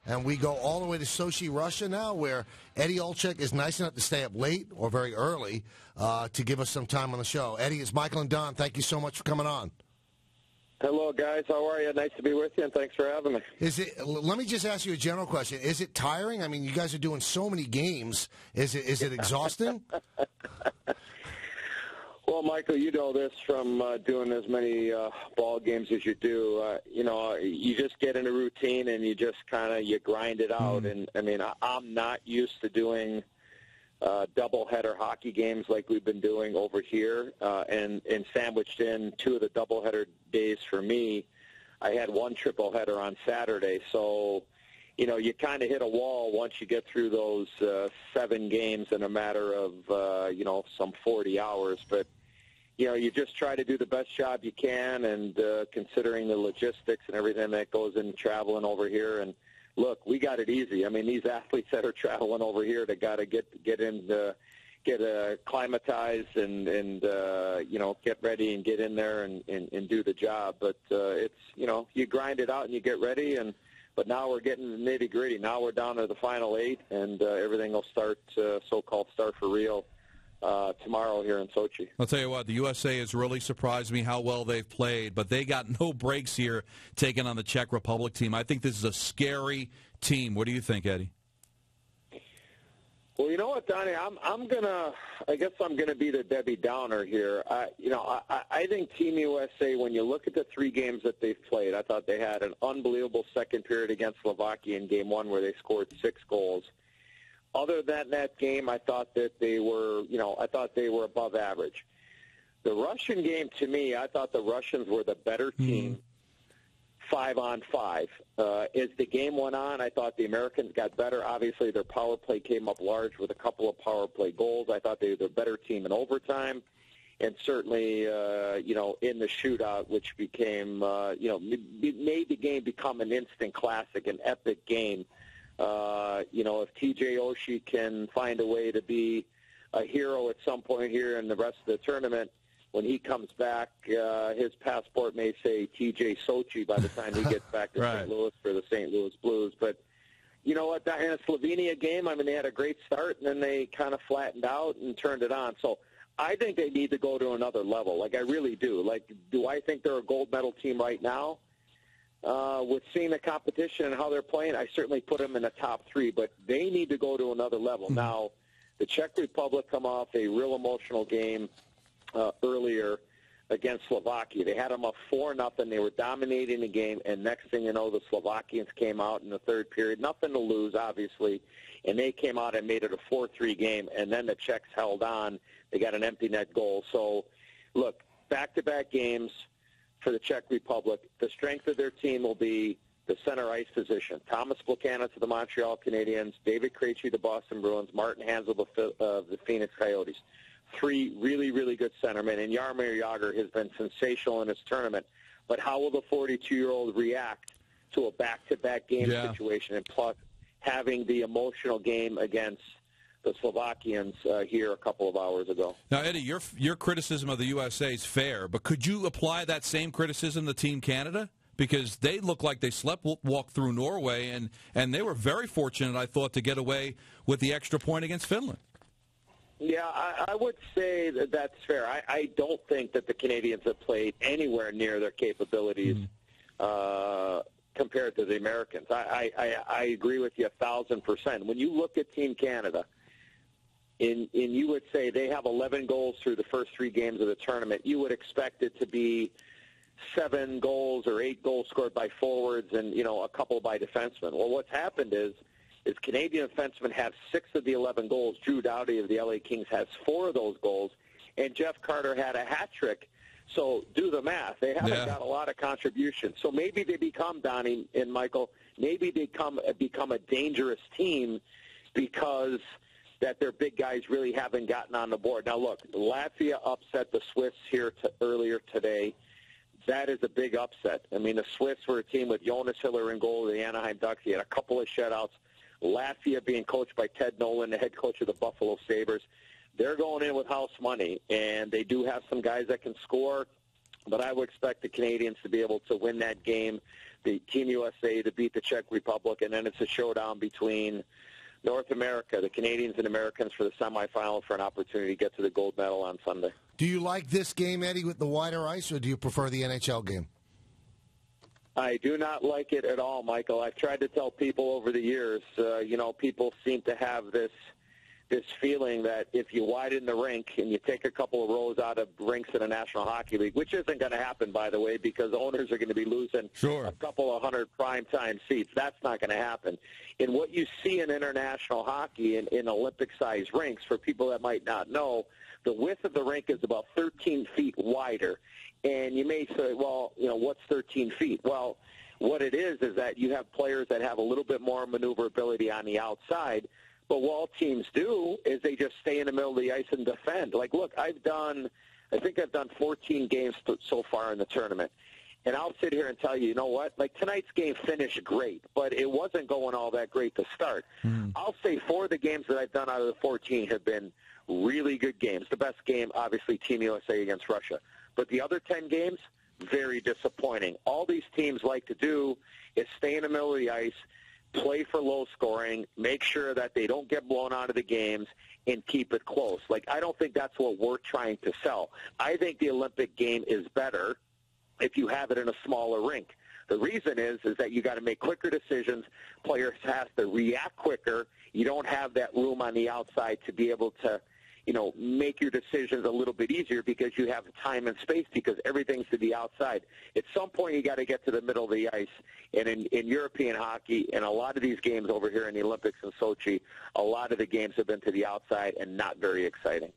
And we go all the way to Sochi, Russia now, where Eddie Olczyk is nice enough to stay up late or very early to give us some time on the show. Eddie, it's Michael and Don. Thank you so much for coming on. Hello, guys. How are you? Nice to be with you, and thanks for having me. Let me just ask you a general question. Is it tiring? I mean, you guys are doing so many games. Is it exhausting? Well, Michael, you know this from doing as many ball games as you do. You just get in a routine and you just you grind it out. And I mean, I'm not used to doing doubleheader hockey games like we've been doing over here, and sandwiched in two of the doubleheader days for me. I had one tripleheader on Saturday, so you kind of hit a wall once you get through those 7 games in a matter of some 40 hours. But you just try to do the best job you can, and considering the logistics and everything that goes in traveling over here. And look, we got it easy. I mean, these athletes that are traveling over here, they got to get acclimatized and get ready and get in there and do the job. But it's you grind it out and you get ready. But now we're getting the nitty gritty. Now we're down to the final 8, and everything will start so-called start for real tomorrow here in Sochi. I'll tell you what, the USA has really surprised me how well they've played, but they got no breaks here taking on the Czech Republic team. I think this is a scary team. What do you think, Eddie? Well, you know what, Donnie, I guess I'm gonna be the Debbie Downer here. I think Team USA, when you look at the 3 games that they've played, I thought they had an unbelievable second period against Slovakia in Game 1 where they scored 6 goals. Other than that game, I thought that they were, above average. The Russian game, to me, I thought the Russians were the better team, 5-on-5. As the game went on, I thought the Americans got better. Obviously, their power play came up large with a couple of power play goals. I thought they were the better team in overtime, and certainly, in the shootout, which became, made the game become an instant classic, an epic game. If TJ Oshie can find a way to be a hero at some point here in the rest of the tournament, when he comes back, his passport may say TJ Sochi by the time he gets back to Right. St. Louis for the St. Louis Blues. But you know what, in a Slovenia game, I mean, they had a great start, and then they kind of flattened out and turned it on. So I think they need to go to another level. Like, I really do. Like, do I think they're a gold medal team right now? With seeing the competition and how they're playing, I certainly put them in the top 3, but they need to go to another level. Now, the Czech Republic come off a real emotional game earlier against Slovakia. They had them up 4-0. They were dominating the game, and next thing you know, the Slovakians came out in the third period. Nothing to lose, obviously, and they came out and made it a 4-3 game, and then the Czechs held on. They got an empty net goal. So, look, back-to-back games for the Czech Republic. The strength of their team will be the center ice position. Thomas Buchanan to the Montreal Canadiens, David Krejci, the Boston Bruins, Martin Hansel of the Phoenix Coyotes. 3 really, really good centermen, and Jaromir Jagr has been sensational in this tournament. But how will the 42-year-old react to a back-to-back game situation, and plus having the emotional game against the Slovakians here a couple of hours ago? Now, Eddie, your criticism of the USA is fair, but could you apply that same criticism to Team Canada? Because they look like they walked through Norway, and they were very fortunate, I thought, to get away with the extra point against Finland. Yeah, I would say that that's fair. I don't think that the Canadians have played anywhere near their capabilities compared to the Americans. I agree with you 1,000%. When you look at Team Canada, and you would say they have 11 goals through the first 3 games of the tournament, you would expect it to be 7 goals or 8 goals scored by forwards and, a couple by defensemen. Well, what's happened is Canadian defensemen have 6 of the 11 goals. Drew Doughty of the LA Kings has 4 of those goals, and Jeff Carter had a hat trick. So do the math. They haven't got a lot of contribution. So maybe they become, Donnie and Michael, maybe they become a dangerous team because that their big guys really haven't gotten on the board. Now, look, Latvia upset the Swiss here earlier today. That is a big upset. I mean, the Swiss were a team with Jonas Hiller in goal of the Anaheim Ducks. He had a couple of shutouts. Latvia being coached by Ted Nolan, the head coach of the Buffalo Sabres. They're going in with house money, and they do have some guys that can score, but I would expect the Canadians to be able to win that game. the Team USA to beat the Czech Republic, and then it's a showdown between North America, the Canadians and Americans, for the semifinal for an opportunity to get to the gold medal on Sunday. Do you like this game, Eddie, with the wider ice, or do you prefer the NHL game? I do not like it at all, Michael. I've tried to tell people over the years, people seem to have this feeling that if you widen the rink and you take a couple of rows out of rinks in the National Hockey League, which isn't going to happen, by the way, because owners are going to be losing a couple of hundred primetime seats. That's not going to happen. And what you see in international hockey in Olympic-sized rinks, for people that might not know, the width of the rink is about 13 feet wider. And you may say, well, what's 13 feet? Well, what it is that you have players that have a little bit more maneuverability on the outside. But what all teams do is they just stay in the middle of the ice and defend. Like, look, I think I've done 14 games so far in the tournament. And I'll sit here and tell you, you know what? Like, tonight's game finished great, but it wasn't going all that great to start. I'll say 4 of the games that I've done out of the 14 have been really good games. The best game, obviously, Team USA against Russia. But the other 10 games, very disappointing. All these teams like to do is stay in the middle of the ice, play for low scoring, make sure that they don't get blown out of the games, and keep it close. Like, I don't think that's what we're trying to sell. I think the Olympic game is better if you have it in a smaller rink. The reason is that you got to make quicker decisions. Players have to react quicker. You don't have that room on the outside to be able to, make your decisions a little bit easier because you have time and space because everything's to the outside. At some point, you got to get to the middle of the ice. And in European hockey, and a lot of these games over here in the Olympics in Sochi, a lot of the games have been to the outside and not very exciting.